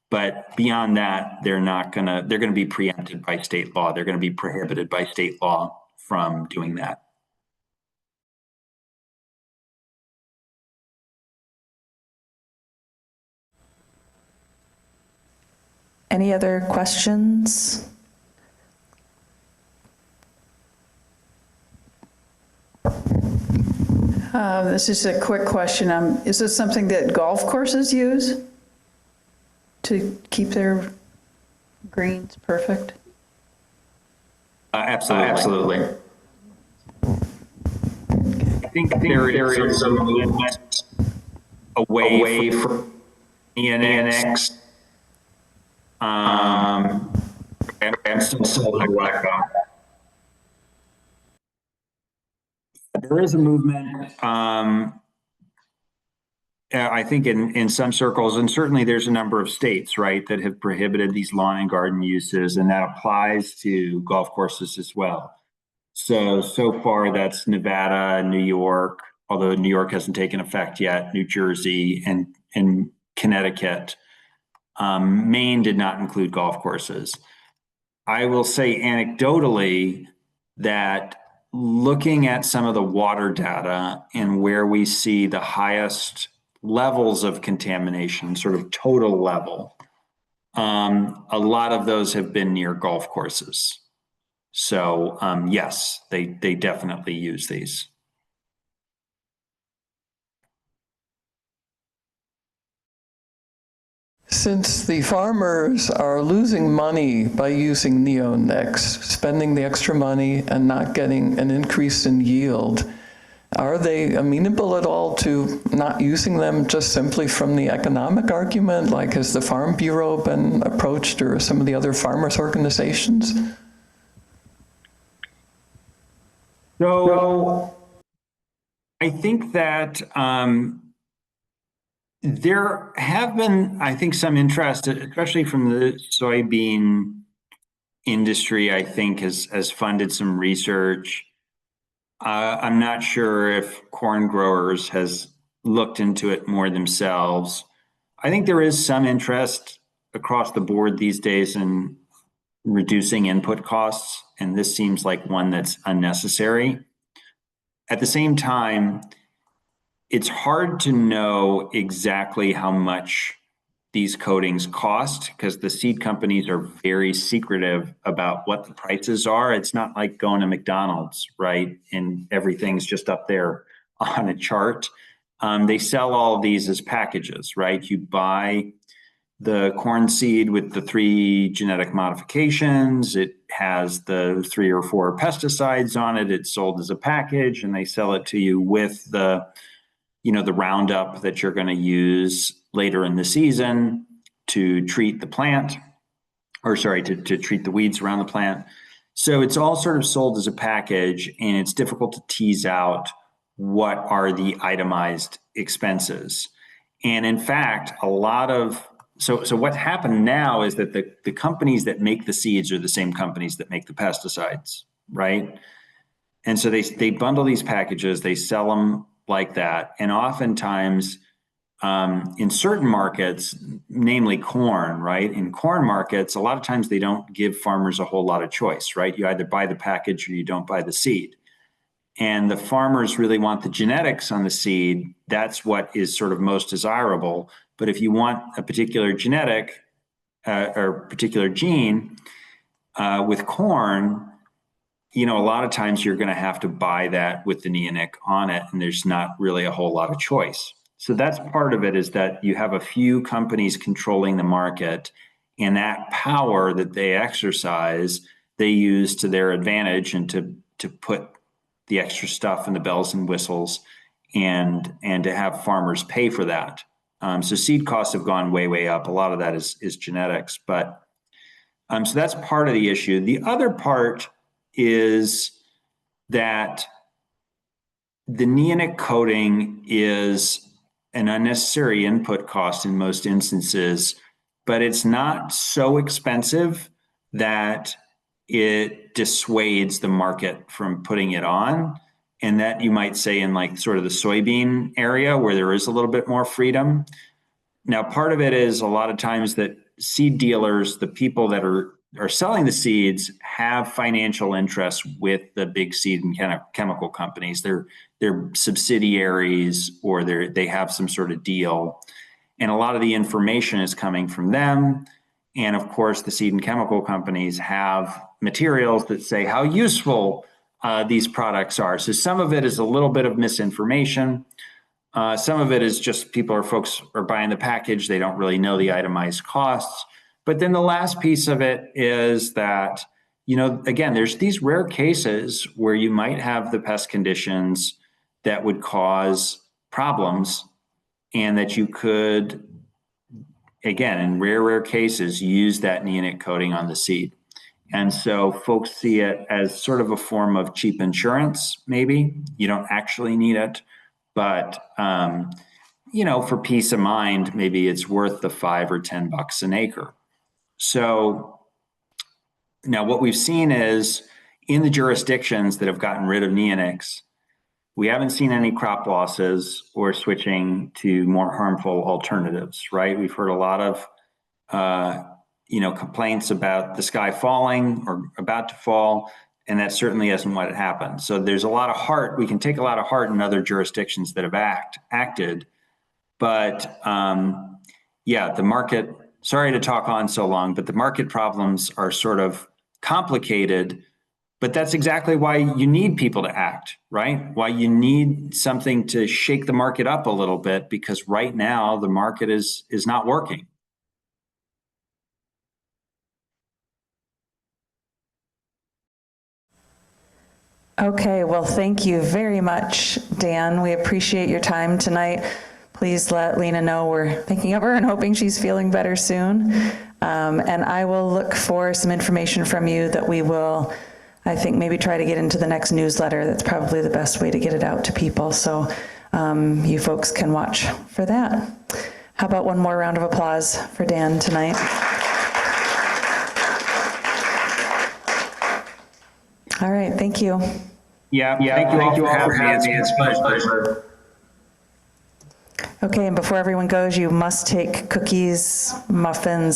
But beyond that, they're going to be preempted by state law. They're going to be prohibited by state law from doing that. Any other questions? This is a quick question. Is this something that golf courses use to keep their greens perfect? Absolutely. I think there is some movement away from neonics. I'm still black on. There is a movement, I think in some circles, and certainly there's a number of states, right, that have prohibited these lawn and garden uses, and that applies to golf courses as well. So far that's Nevada, New York, although New York hasn't taken effect yet, New Jersey, and Connecticut. Maine did not include golf courses. I will say anecdotally that looking at some of the water data and where we see the highest levels of contamination, sort of total level, a lot of those have been near golf courses. So yes, they definitely use these. Since the farmers are losing money by using neonics, spending the extra money and not getting an increase in yield, are they amenable at all to not using them just simply from the economic argument? Like, has the Farm Bureau been approached, or some of the other farmers' organizations? So I think that there have been, I think, some interest, especially from the soybean industry, I think has funded some research. I'm not sure if corn growers has looked into it more themselves. I think there is some interest across the board these days in reducing input costs, and this seems like one that's unnecessary. At the same time, it's hard to know exactly how much these coatings cost because the seed companies are very secretive about what the prices are. It's not like going to McDonald's, right? And everything's just up there on a chart. They sell all of these as packages, right? You buy the corn seed with the 3 genetic modifications. It has the 3 or 4 pesticides on it. It's sold as a package, and they sell it to you with the Roundup that you're going to use later in the season to treat the plant, or sorry, to treat the weeds around the plant. So it's all sort of sold as a package, and it's difficult to tease out what are the itemized expenses. And in fact, so what's happened now is that the companies that make the seeds are the same companies that make the pesticides, right? And so they bundle these packages, they sell them like that. And oftentimes in certain markets, namely corn, right? In corn markets, a lot of times they don't give farmers a whole lot of choice, right? You either buy the package or you don't buy the seed. And the farmers really want the genetics on the seed. That's what is sort of most desirable. But if you want a particular genetic or particular gene with corn, a lot of times you're going to have to buy that with the neonic on it, and there's not really a whole lot of choice. So that's part of it, is that you have a few companies controlling the market, and that power that they exercise, they use to their advantage, and to put the extra stuff and the bells and whistles, and to have farmers pay for that. So seed costs have gone way, way up. A lot of that is genetics, but so that's part of the issue. The other part is that the neonic coating is an unnecessary input cost in most instances, but it's not so expensive that it dissuades the market from putting it on. And that you might say in like sort of the soybean area where there is a little bit more freedom. Now, part of it is a lot of times that seed dealers, the people that are selling the seeds, have financial interests with the big seed and chemical companies. They're subsidiaries, or they have some sort of deal. And a lot of the information is coming from them. And of course, the seed and chemical companies have materials that say how useful these products are. So some of it is a little bit of misinformation. Some of it is just folks are buying the package. They don't really know the itemized costs. But then the last piece of it is that, again, there's these rare cases where you might have the pest conditions that would cause problems, and that you could, again, in rare cases, use that neonic coating on the seed. And so folks see it as sort of a form of cheap insurance, maybe. You don't actually need it, but for peace of mind, maybe it's worth the $5 or $10 an acre. So now what we've seen is in the jurisdictions that have gotten rid of neonics, we haven't seen any crop losses or switching to more harmful alternatives, right? We've heard a lot of, complaints about the sky falling or about to fall, and that certainly isn't what happened. So there's a lot of heart. We can take a lot of heart in other jurisdictions that have acted, but the market. Sorry to talk on so long, but the market problems are sort of complicated But that's exactly why you need people to act, right? Why you need something to shake the market up a little bit, because right now the market is not working. Okay, well, thank you very much, Dan. We appreciate your time tonight. Please let Lena know we're thinking of her and hoping she's feeling better soon. And I will look for some information from you that we will, I think, maybe try to get into the next newsletter. That's probably the best way to get it out to people. So you folks can watch for that. How about one more round of applause for Dan tonight? All right, thank you. Yeah, thank you all for having me. It's a pleasure. Okay, and before everyone goes, you must take cookies, muffins,